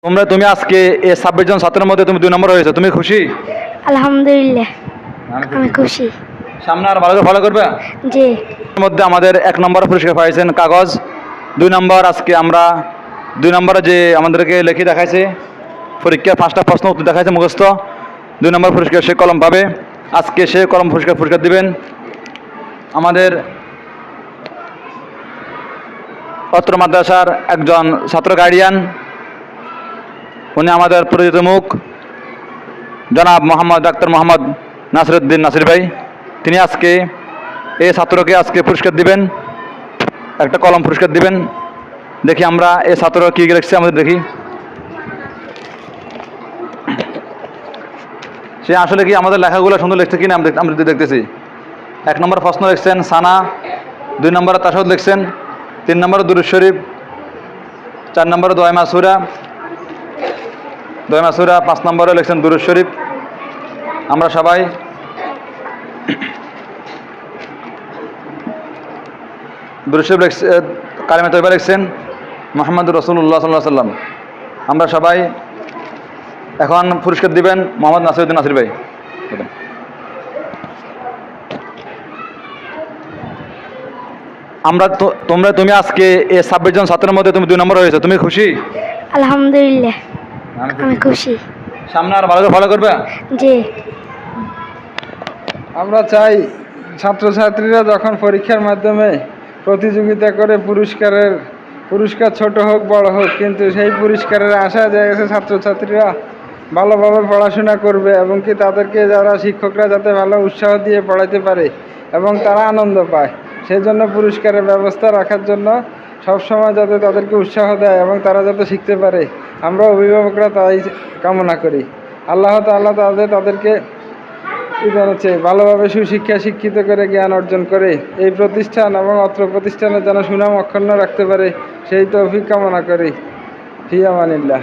তুমি আজকে এই 26 জন ছাত্রের মধ্যে তুমি 2 নম্বর হয়েছো, তুমি খুশি? আলহামদুলিল্লাহ, আমি খুশি। সামনে আর ভালো করে ফলো করবে। জি। এর মধ্যে আমাদের 1 নম্বর পুরস্কার পাইছেন কাগজ, 2 নম্বর আজকে আমরা 2 নম্বরে যে আমাদেরকে লিখে দেখাইছে পরীক্ষার 5টা প্রশ্ন উত্তর দেখাইছে মুখস্থ, 2 নম্বর পুরস্কার সে কলম পাবে। আজকে সে কলম পুরস্কার দিবেন আমাদের অত্র মাদ্রাসার একজন ছাত্র গার্ডিয়ান, উনি আমাদের পরিচিত মুখ জনাব ডাক্তার মোহাম্মদ নাসিরউদ্দিন নাসির ভাই। তিনি আজকে এই ছাত্রকে আজকে পুরস্কার দিবেন, একটা কলম পুরস্কার দিবেন। দেখি আমরা এই ছাত্র কী লিখছে আমাদের দেখি। সে আসলে কি আমাদের লেখাগুলো সুন্দর লিখছে কিনা আমরা দেখতেছি। 1 নম্বর প্রশ্ন লিখছেন সানা, 2 নম্বরে তাশাহুদ লিখছেন, 3 নম্বরে দুরূদ শরীফ, 4 নম্বরে দোয়া মাসুরা, 5 নম্বরে লিখছেন দুরূদ শরীফ। আমরা সবাই দুরূদ শরীফ কালিমা তয়্যিবা লিখছেন মুহাম্মদুর রাসূলুল্লাহ সাল্লাল্লাহু আলাইহি ওয়াসাল্লাম। আমরা সবাই এখন পুরস্কার দিবেন মোহাম্মদ নাসিরউদ্দিন নাসির ভাই। তুমি আজকে এই 26 জন ছাত্রের মধ্যে তুমি 2 নম্বর হয়েছো, তুমি খুশি? আলহামদুলিল্লাহ, আমি খুশি। সামনে আর ভালো করে ফলো করবে। জি। আমরা চাই ছাত্রছাত্রীরা যখন পরীক্ষার মাধ্যমে প্রতিযোগিতা করে পুরস্কার ছোট হোক বড় হোক, কিন্তু সেই পুরস্কারের আশা জায়গায় ছাত্রছাত্রীরা ভালোভাবে পড়াশোনা করবে এবং কি তাদেরকে যারা শিক্ষকরা যাতে ভালো উৎসাহ দিয়ে পড়াইতে পারে এবং তারা আনন্দ পায়, সেই জন্য পুরস্কারের ব্যবস্থা রাখার জন্য সবসময় যাতে তাদেরকে উৎসাহ দেয় এবং তারা যাতে শিখতে পারে, আমরা অভিভাবকরা তাই কামনা করি। আল্লাহ তাআলা তাদেরকে ভালোভাবে সুশিক্ষা শিক্ষিত করে জ্ঞান অর্জন করে এই প্রতিষ্ঠান এবং অত্র প্রতিষ্ঠানের যেন সুনাম অক্ষুণ্ণ রাখতে পারে, সেই তৌফিক কামনা করি। ফি আমানিল্লাহ।